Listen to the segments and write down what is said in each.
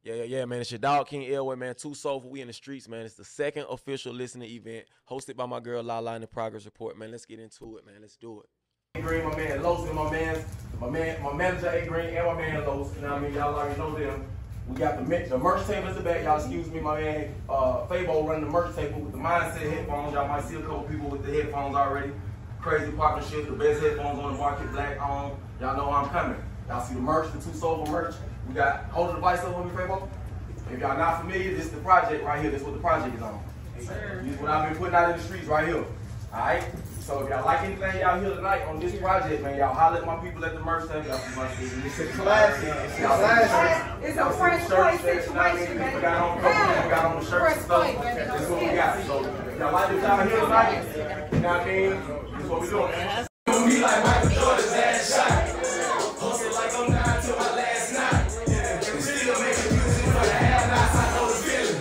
Yeah, man. It's your dog, King Elway, man. Too Soulful. We in the streets, man. It's the second official listening event hosted by my girl Lala in the Progress Report, man. Let's get into it, man. Let's do it. A Green, my man Los, and my manager A Green, and my man Los. You know what I mean? Y'all already know them. We got the merch table at the back. Y'all excuse me, my man Fabo running the merch table with the Mindset headphones. Y'all might see a couple people with the headphones already. Crazy partnership, the best headphones on the market, black on. Y'all know I'm coming. Y'all see the merch, the Too Soulful merch. We got, hold the device up with me, Fabo. If y'all not familiar, this is the project right here. This is what the project is on. This is what I've been putting out in the streets right here. Alright? So if y'all like anything y'all hear tonight on this project, man, y'all holler at my people at the merch table. Y'all see my shit. It's a classic. It's a fresh play situation, man. People got on the shirts and stuff. That's what we got. So if y'all like what y'all hear tonight, you know what I mean? This is what we doing, man. Me like Michael Jordan's last shot. Hustle like I'm 9 till my last night. And still making music for the have-nots. I know the feeling.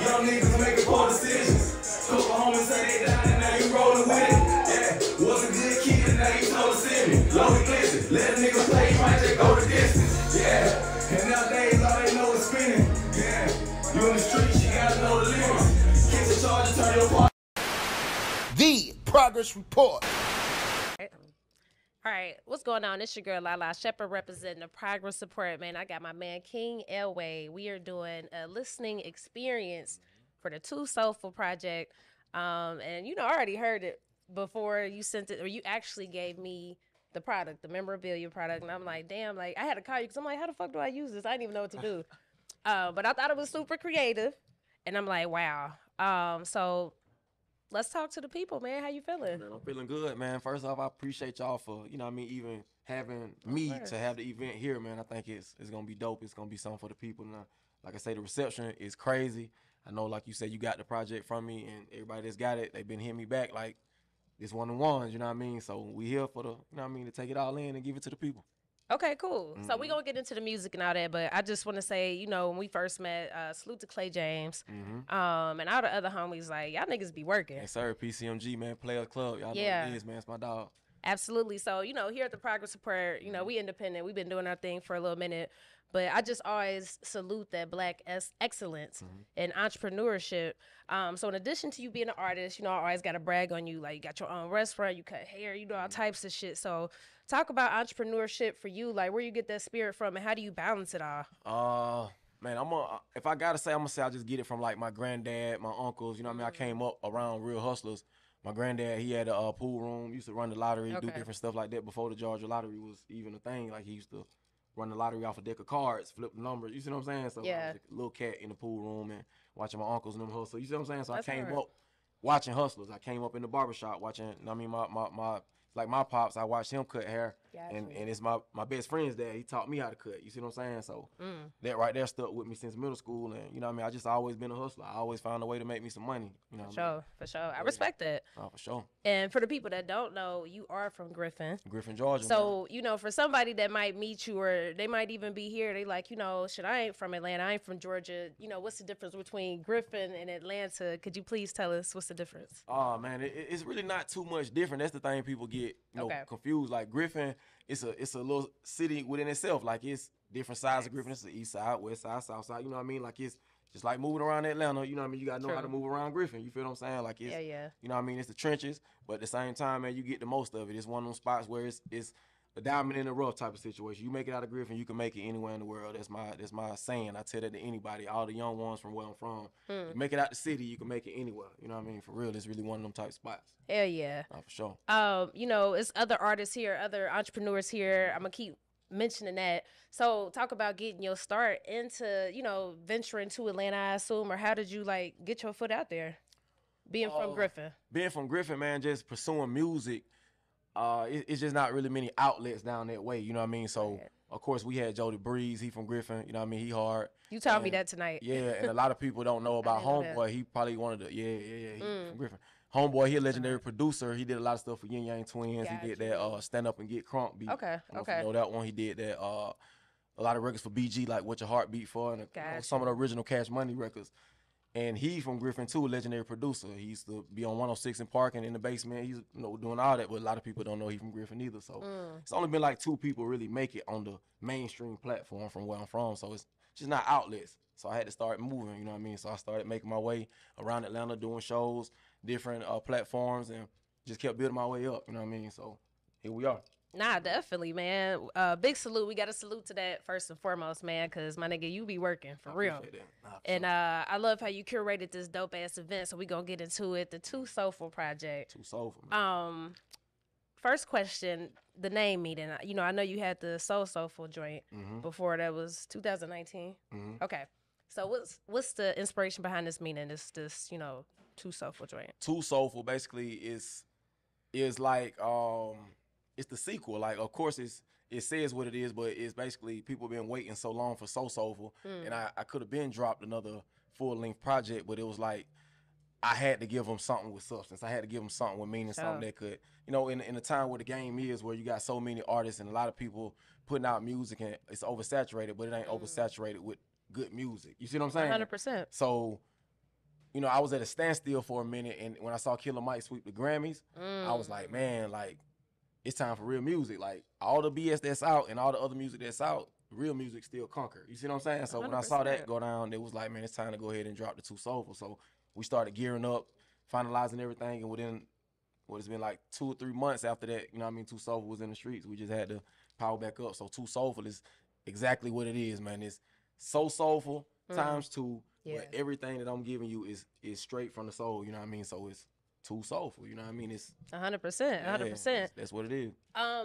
Young niggas making poor decisions. Couple homies say they down and now you rolling with it. Yeah, was a good kid and now you know the city. Loaded glisten. Let a nigga play, you might just go the distance. Yeah, and nowadays all they know is spinning. Yeah, you in the streets, you gotta know the lyrics. Get the charger, turn your part. The Progress Report. All right, what's going on? It's your girl Lala Shepherd representing the Progress Report, man. I got my man King Elway. We are doing a listening experience for the Too Soulful project. And you know, I already heard it before you sent it, or you actually gave me the product, the memorabilia product. And I'm like, damn, like I had to call you because I'm like, how the fuck do I use this? I didn't even know what to do. But I thought it was super creative. And I'm like, wow. So let's talk to the people, man. How you feeling? Man, I'm feeling good, man. First off, I appreciate y'all for, you know what I mean, even having me to have the event here, man. I think it's going to be dope. It's going to be something for the people. Now, like I say, the reception is crazy. I know, like you said, you got the project from me, and everybody that's got it, they've been hitting me back like it's one of the ones, you know what I mean? So we here for the, you know what I mean, to take it all in and give it to the people. Okay, cool. So we're going to get into the music and all that, but I just want to say, you know, when we first met, salute to Clay James, and all the other homies, like, y'all niggas be working. Yes, sir. PCMG, man, Players Club. Y'all know what it is, man. It's my dog. Absolutely. So, you know, here at the Progress Report, you know, we independent. We've been doing our thing for a little minute, but I just always salute that Black excellence and entrepreneurship. So in addition to you being an artist, you know, I always got to brag on you. Like, you got your own restaurant, you cut hair, you do all types of shit. So talk about entrepreneurship for you, like where you get that spirit from and how do you balance it all? Man, if I gotta say, I'm gonna say I just get it from like my granddad, my uncles. You know what I mean? I came up around real hustlers. My granddad, he had a pool room, used to run the lottery, do different stuff like that before the Georgia lottery was even a thing. Like he used to run the lottery off a deck of cards, flip the numbers. You see what I'm saying? So I was like a little cat in the pool room and watching my uncles and them hustle. You see what I'm saying? So I came up watching hustlers. I came up in the barbershop watching. I mean, my pops, I watched him cut hair, and it's my best friend's dad. He taught me how to cut. You see what I'm saying? So that right there stuck with me since middle school, and you know what I mean. I just always been a hustler. I always found a way to make me some money. You know, for sure. I respect that. For sure. And for the people that don't know, you are from Griffin, Georgia. So you know, for somebody that might meet you, or they might even be here, they like, you know, shit, I ain't from Atlanta, I ain't from Georgia. You know, what's the difference between Griffin and Atlanta? Could you please tell us what's the difference? Oh man, it's really not too much different. That's the thing people get confused. Like Griffin, it's a little city within itself. Like it's different sides of Griffin. It's the east side, west side, south side. You know what I mean? Like it's just like moving around Atlanta. You know what I mean? You gotta know how to move around Griffin. You feel what I'm saying? Like it's you know what I mean? It's the trenches, but at the same time, man, you get the most of it. It's one of those spots where it's a diamond in the rough type of situation. You make it out of Griffin, you can make it anywhere in the world. That's my saying. I tell that to anybody, all the young ones from where I'm from. You make it out the city, you can make it anywhere. You know what I mean? For real, it's really one of them type spots. Hell yeah. For sure. You know, it's other artists here, other entrepreneurs here. I'm gonna keep mentioning that. So talk about getting your start into, you know, venturing to Atlanta, I assume, or how did you like get your foot out there? Being from Griffin. Being from Griffin, man, just pursuing music. It's just not really many outlets down that way, you know what I mean? So, of course, we had Jody Breeze. He from Griffin, you know what I mean? He hard. You told me that tonight. Yeah, and a lot of people don't know about Homeboy. He probably one of the, he from Griffin. Homeboy, he a legendary producer. He did a lot of stuff for Yin Yang Twins. He did that Stand Up and Get Crunk beat. Okay. You know that one. He did that a lot of records for BG, like What Your Heart Beat For, and some of the original Cash Money records. And he from Griffin too, a legendary producer. He used to be on 106 and Park and in the basement. He's doing all that, but a lot of people don't know he from Griffin either. So it's only been like 2 people really make it on the mainstream platform from where I'm from. So it's just not outlets. So I had to start moving, you know what I mean? So I started making my way around Atlanta, doing shows, different platforms, and just kept building my way up, you know what I mean? So here we are. Nah, definitely, man. Big salute. We got to salute to that first and foremost, man, because my nigga, you be working for real. Appreciate that. Nah, for And sure. I love how you curated this dope ass event. So we gonna get into it. The Too Soulful Project. Too soulful, man. First question, the name meeting. You know, I know you had the Soulful joint before. That was 2019. Okay. So what's the inspiration behind this meeting? This you know, Too Soulful joint. Too soulful basically is like it's the sequel. Like, of course, it says what it is, but it's basically people been waiting so long for So Soulful, and I could have been dropped another full-length project, but it was like I had to give them something with substance. I had to give them something with meaning, something that could, you know, in a time where the game is, where you got so many artists and a lot of people putting out music and it's oversaturated, but it ain't oversaturated with good music. You see what I'm saying? 100%. So, you know, I was at a standstill for a minute, and when I saw Killer Mike sweep the Grammys, I was like, man, like, it's time for real music. Like, all the BS that's out and all the other music that's out, real music still conquer. You see what I'm saying? So when I saw that go down, it was like, man, it's time to go ahead and drop the Too Soulful. So we started gearing up, finalizing everything, and within what it's been like 2 or 3 months after that, you know what I mean, Too Soulful was in the streets. We just had to power back up. So Too Soulful is exactly what it is, man. It's so soulful times 2, but everything that I'm giving you is straight from the soul, you know what I mean? So it's Too Soulful, you know what I mean? It's 100%. 100%. That's what it is.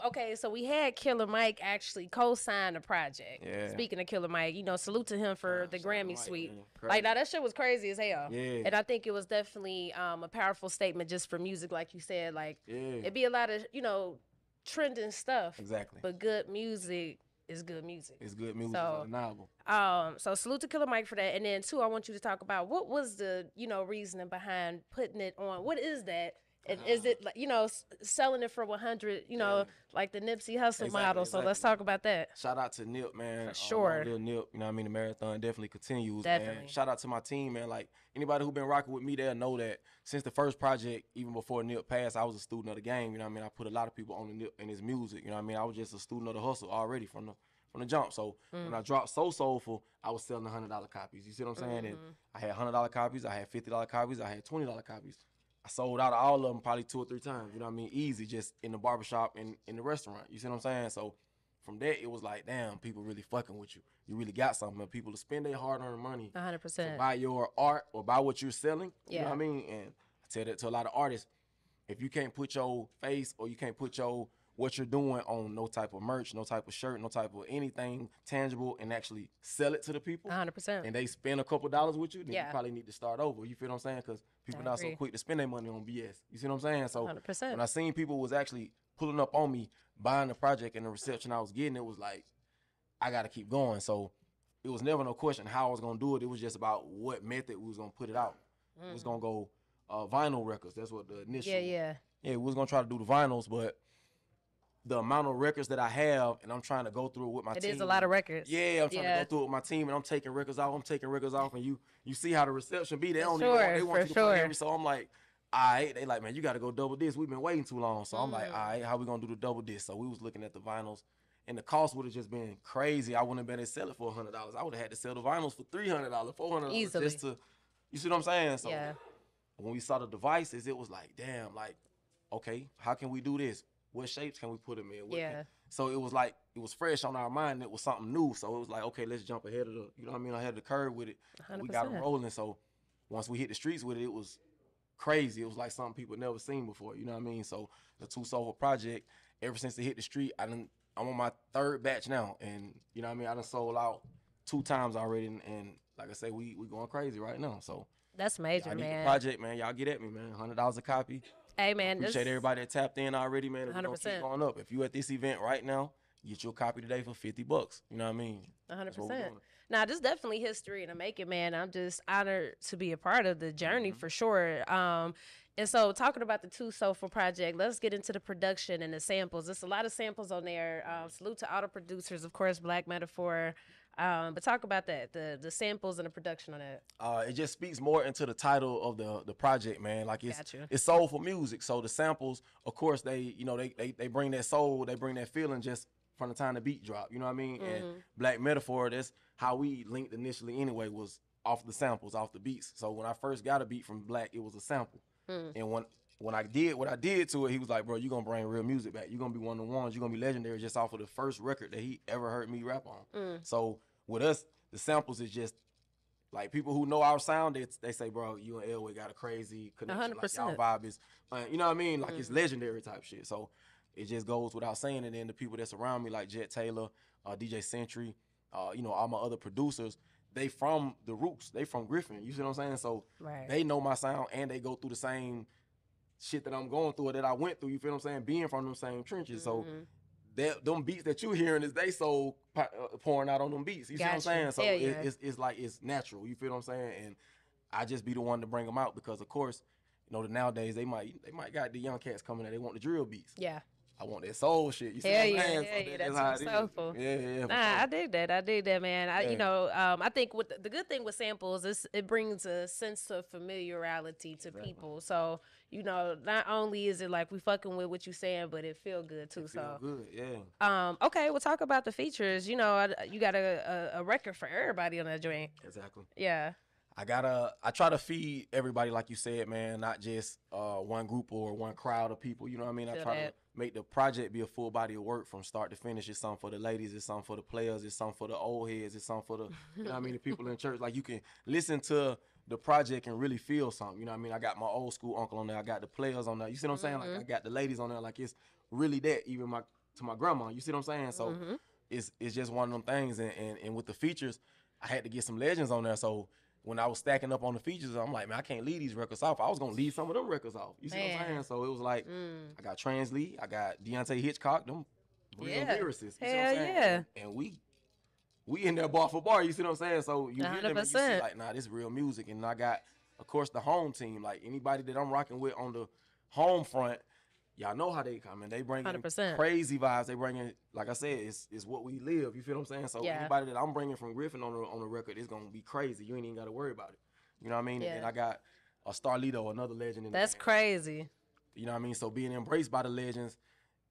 Okay, so we had Killer Mike actually co-sign the project. Yeah. Speaking of Killer Mike, you know, salute to him for the shout out Grammy Mike, suite. man. Like, now that shit was crazy as hell. Yeah. And I think it was definitely a powerful statement just for music, like you said. Like, Yeah. it'd be a lot of, you know, trending stuff. Exactly. But good music is good music. It's good music, So, undeniable. So salute to Killer Mike for that. And then, too, I want you to talk about what was the, you know, reasoning behind putting it on. What is that? And is it, like, you know, selling it for 100, you know, like the Nipsey Hussle model? So let's talk about that. Shout out to Nip, man. For sure. Lil Nip, you know what I mean? The marathon definitely continues. Definitely. And shout out to my team, man. Like, anybody who been rocking with me, they'll know that since the first project, even before Nip passed, I was a student of the game, you know what I mean? I put a lot of people on the Nip and his music, you know what I mean? I was just a student of the hustle already from the jump. So when I dropped So Soulful, I was selling $100 copies. You see what I'm saying? And I had $100 copies, I had $50 copies, I had $20 copies. I sold out of all of them probably 2 or 3 times, you know what I mean? Easy, just in the barbershop and in the restaurant. You see what I'm saying? So from that, it was like, damn, people really fucking with you. You really got something. People to spend their hard-earned money 100%. to buy your art or buy what you're selling. You know Yeah. what I mean? And I tell that to a lot of artists. If you can't put your face or you can't put what you're doing on no type of merch, no type of shirt, no type of anything tangible and actually sell it to the people, 100%. and they spend a couple dollars with you, then Yeah. you probably need to start over. You feel what I'm saying? Because people I not so agree. quick to spend their money on BS. You see what I'm saying? So 100%. when I seen people was actually pulling up on me, buying the project and the reception I was getting, it was like, I got to keep going. So it was never no question how I was going to do it. It was just about what method we was going to put it out. It was going to go vinyl records. That's what the initial. Yeah. Yeah, we was going to try to do the vinyls, but the amount of records that I have, and I'm trying to go through it with my It team. is a lot of records. Yeah, I'm trying to go through it with my team, and I'm taking records off, and you see how the reception be. They don't even want, they want you to play every. So I'm like, all right, they like, man, you got to go double disc. We've been waiting too long. So I'm like, all right, how we gonna do the double disc? So we was looking at the vinyls, and the cost would have just been crazy. I wouldn't have been able to sell it for $100. I would have had to sell the vinyls for $300, $400 Easily. just to, you see what I'm saying? So Yeah. when we saw the devices, it was like, damn, like, okay, how can we do this? What shapes can we put them in? So it was like, it was fresh on our mind. And it was something new. So it was like, okay, let's jump ahead of the, you know what I mean? Ahead of the curve with it. 100%. We got them rolling. So once we hit the streets with it, it was crazy. It was like something people never seen before. You know what I mean? So the Too Soulful project, ever since it hit the street, I'm on my 3rd batch now. And you know what I mean? I done sold out 2 times already. And like I say, we going crazy right now. So That's major, I need man. the project, man. Y'all get at me, man. $100 a copy. Hey, man. Appreciate everybody that tapped in already, man. We're gonna 100%. keep going up. If you at this event right now, get your copy today for $50. You know what I mean? 100%. Now, this is definitely history in the making, man. I'm just honored to be a part of the journey for sure. And so, talking about the Too Soulful project, let's get into the production and the samples. There's a lot of samples on there. Salute to all the producers, of course, Black Metaphor. But talk about that, the samples and the production on that. It just speaks more into the title of the project, man. Like Gotcha. it's soulful music. So the samples, of course, they bring that soul, they bring that feeling just from the time the beat dropped. You know what I mean? And Black Metaphor, that's how we linked initially anyway, was off the samples, off the beats. So when I first got a beat from Black, it was a sample. And when I did what I did to it, he was like, bro, you gonna bring real music back. You're gonna be one of the ones. You're gonna be legendary just off of the first record that he ever heard me rap on. So with us, the samples is just like people who know our sound, they say, bro, you and Elway got a crazy connection. 100%. Like y'all vibe is, you know what I mean? Like it's legendary type shit. So it just goes without saying. And then the people that's around me, like Jet Taylor, DJ Century, you know, all my other producers, they from the roots. They from Griffin. You see what I'm saying? So they know my sound and they go through the same shit that I'm going through or that I went through. You feel what I'm saying? Being from them same trenches. So them beats that you hearing is they so pouring out on them beats. You see what I'm saying? So it's like it's natural. You feel what I'm saying? And I just be the one to bring them out because of course, you know, nowadays they might got the young cats coming in. They want the drill beats. Yeah. I want that soul shit. You see what I'm saying? Yeah, that's soulful. Yeah. Nah, I dig that, man. You know, I think the good thing with samples is it brings a sense of familiarity to people. So, you know, not only is it like we fucking with what you saying, but it feel good too. Feel good, yeah. Okay, we'll talk about the features. You know, you got a record for everybody on that joint. Exactly. Yeah. I try to feed everybody, like you said, man, not just one group or one crowd of people. You know what I mean? I try to make the project be a full body of work from start to finish. It's something for the ladies, it's something for the players, it's something for the old heads, it's something for the, you know what I mean, the people in church. Like you can listen to the project and really feel something. You know what I mean? I got my old school uncle on there. I got the players on there. You see what I'm saying? Like I got the ladies on there. Like it's really that, even to my grandma. You see what I'm saying? So it's just one of them things. And with the features, I had to get some legends on there. So when I was stacking up on the features, I'm like, man, I can't leave these records off. I was gonna leave some of them records off. You see what I'm saying? So it was like, I got Trans Lee, I got Deontay Hitchcock, them real lyricists. You see what I'm saying? And we in there bar for bar. You see what I'm saying? So you hear them and you see like, nah, this is real music. And I got, of course, the home team. Like anybody that I'm rocking with on the home front, y'all know how they come in. They bring in crazy vibes. They bring in, like I said, it's what we live. You feel what I'm saying? So anybody that I'm bringing from Griffin on the record is gonna be crazy. You ain't even gotta worry about it. You know what I mean? And I got a Starlito, another legend in That's crazy. You know what I mean? So being embraced by the legends,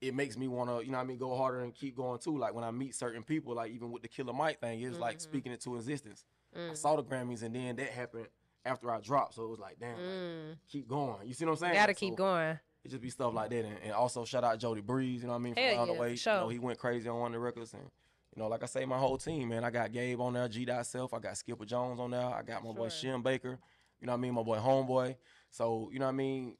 it makes me wanna, you know what I mean, go harder and keep going too. Like when I meet certain people, like even with the Killer Mike thing, it was like speaking it to existence. I saw the Grammys and then that happened after I dropped. So it was like, damn, like, keep going. You see what I'm saying? Gotta keep going. It just be stuff like that. And also shout out Jody Breeze, you know what I mean? From down the way. Sure. You know, he went crazy on one of the records. And, you know, like I say, my whole team, man. I got Gabe on there, G.Self. I got Skipper Jones on there. I got my boy Shem Baker. You know what I mean? My boy Homeboy. So, you know what I mean?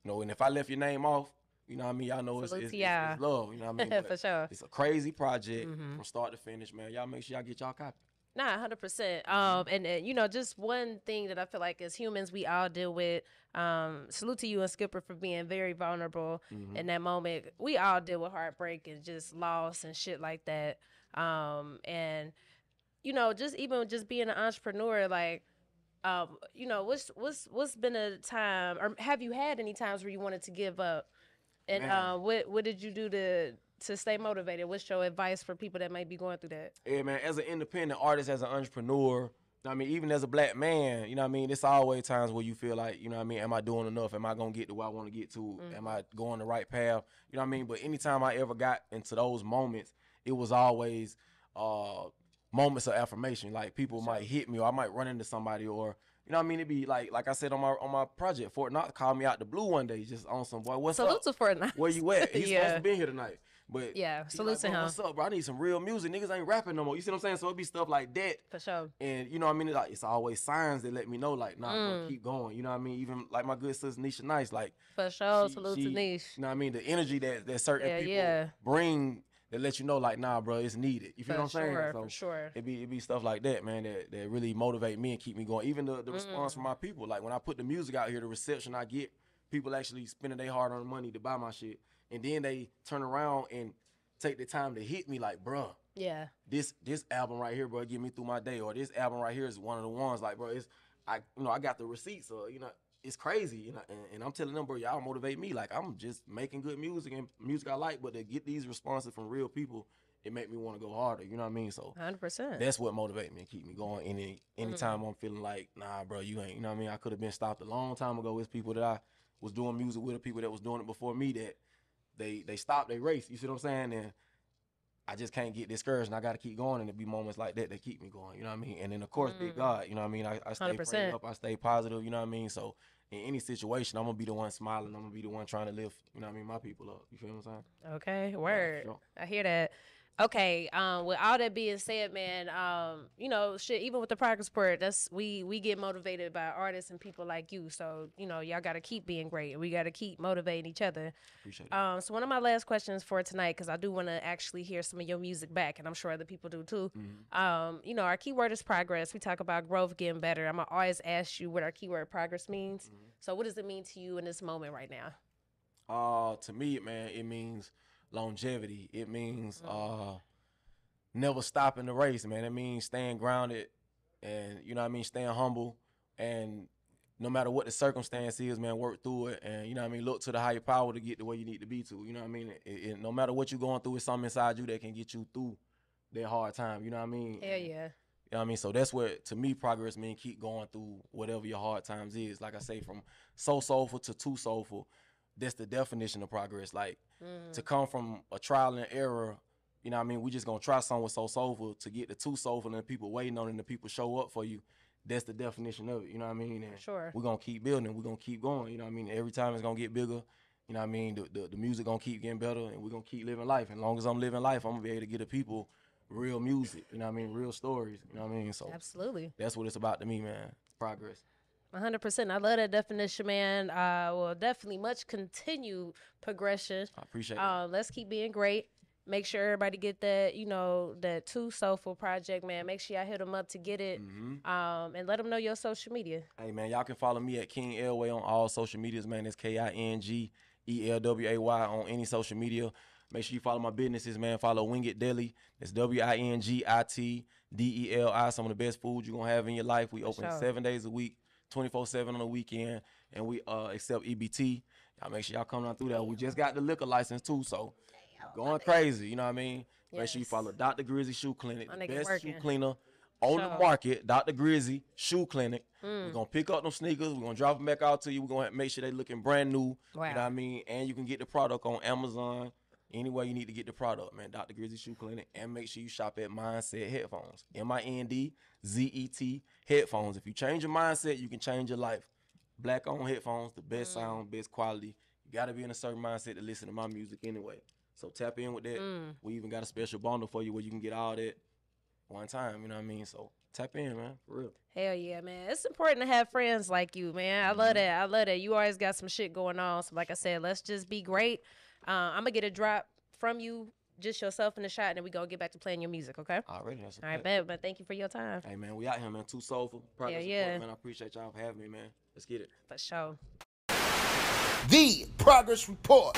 You know, and if I left your name off, you know what I mean? Y'all know it's love. You know what I mean? For sure. It's a crazy project from start to finish, man. Y'all make sure y'all get y'all copy. Nah, 100%. And you know, just one thing that I feel like as humans we all deal with. Salute to you and Skipper for being very vulnerable in that moment. We all deal with heartbreak and just loss and shit like that. And you know, just being an entrepreneur, like, you know, what's been a time, or have you had any times where you wanted to give up? And what did you do to stay motivated? What's your advice for people that might be going through that? Yeah, man, as an independent artist, as an entrepreneur, I mean, even as a black man, you know what I mean, it's always times where you feel like, you know what I mean, am I doing enough? Am I going to get to where I want to get to? Am I going the right path? You know what I mean? But anytime I ever got into those moments, it was always moments of affirmation. Like people might hit me or I might run into somebody or, you know what I mean? It'd be like I said on my project, Fort Knox called me out the blue one day just on some, boy, what's up? Salute to Fort Knox. Where you at? He's supposed to be here tonight. But salute to him. What's up, bro? I need some real music. Niggas ain't rapping no more. You see what I'm saying? So it be stuff like that. For sure. And you know what I mean? Like it's always signs that let me know, like, nah, bro, keep going. You know what I mean? Even like my good sister Nisha Nice, like for sure. Salute to Nish. You know what I mean? The energy that certain people bring that let you know, like, nah, bro, it's needed. You feel what I'm saying? So for sure. It be stuff like that, man, that really motivate me and keep me going. Even the response from my people, like when I put the music out here, the reception I get, people actually spending their hard-earned money to buy my shit, and then they turn around and take the time to hit me like, bruh, this album right here, bro, get me through my day, or this album right here is one of the ones, like, bro, I got the receipts, or, you know, it's crazy, you know, and I'm telling them, bro, y'all motivate me, like, I'm just making good music and music I like, but to get these responses from real people, it make me want to go harder, you know what I mean? So 100%. That's what motivates me and keep me going. Anytime I'm feeling like, nah, bro, you ain't, you know what I mean? I could have been stopped a long time ago with people that I was doing music with, or people that was doing it before me that they stopped their race. You see what I'm saying? And I just can't get discouraged, and I got to keep going, and it be moments like that that keep me going, you know what I mean? And then, of course, big God, you know what I mean? I stay 100%. prayed up, I stay positive, you know what I mean? So in any situation, I'm going to be the one smiling, I'm going to be the one trying to lift, you know what I mean, my people up. You feel what I'm saying? Okay, word. sure. I hear that. Okay, with all that being said, man, you know, shit, even with the Progress Report, we get motivated by artists and people like you. So, you know, y'all got to keep being great. We got to keep motivating each other. Appreciate it. So one of my last questions for tonight, because I do want to actually hear some of your music back, and I'm sure other people do too. You know, our keyword is progress. We talk about growth, getting better. I'm going to always ask you what our keyword progress means. So what does it mean to you in this moment right now? To me, man, it means longevity. It means never stopping the race, man. It means staying grounded and, you know what I mean, staying humble, and no matter what the circumstance is, man, work through it, and, you know what I mean, look to the higher power to get to where you need to be to, you know what I mean? No matter what you're going through, it's something inside you that can get you through that hard time, you know what I mean? Hell yeah. You know what I mean? So that's what, to me, progress means keep going through whatever your hard times is. Like I say, from so soulful to too soulful, that's the definition of progress. Like, to come from a trial and error, you know what I mean, we just gonna try something with so soulful to get the too soulful and the people waiting on it and the people show up for you. That's the definition of it, you know what I mean? And Sure. we're gonna keep building, we're gonna keep going, you know what I mean? Every time it's gonna get bigger, you know what I mean? The music gonna keep getting better, and we're gonna keep living life. And as long as I'm living life, I'm gonna be able to get the people real music, you know what I mean? Real stories, you know what I mean? So Absolutely. that's what it's about to me, man. Progress. 100%. I love that definition, man. Well, definitely much continued progression. I appreciate it. Let's keep being great. Make sure everybody get that, you know, that Too Soulful project, man. Make sure y'all hit them up to get it. And let them know your social media. Hey, man, y'all can follow me at King Elway on all social medias, man. It's KINGELWAY on any social media. Make sure you follow my businesses, man. Follow Wing It Deli. It's WINGITDELI. Some of the best food you're going to have in your life. We open 7 days a week, 24/7 on the weekend, and we accept EBT. Y'all make sure y'all come down through that. We just got the liquor license, too, so going crazy, you know what I mean? Make sure you follow Dr. Grizzy Shoe Clinic, the best shoe cleaner on the market. Dr. Grizzy Shoe Clinic. We're going to pick up them sneakers. We're going to drop them back out to you. We're going to make sure they looking brand new, you know what I mean? And you can get the product on Amazon, anywhere you need to get the product, man. Dr. Grizzy Shoe Clinic. And make sure you shop at Mindset Headphones, MINDZET Headphones. If you change your mindset, you can change your life. Black-owned headphones, the best sound, best quality. You got to be in a certain mindset to listen to my music anyway. So tap in with that. We even got a special bundle for you where you can get all that one time, you know what I mean? So tap in, man, for real. Hell yeah, man. It's important to have friends like you, man. I love that. I love that. You always got some shit going on. So like I said, let's just be great. I'm going to get a drop from you, just yourself in the shot, and then we going to get back to playing your music, okay? Already. All right, bet. But thank you for your time. Hey, man, we out here, man. Too Soulful. Progress Report, man. I appreciate y'all for having me, man. Let's get it. For sure. The Progress Report.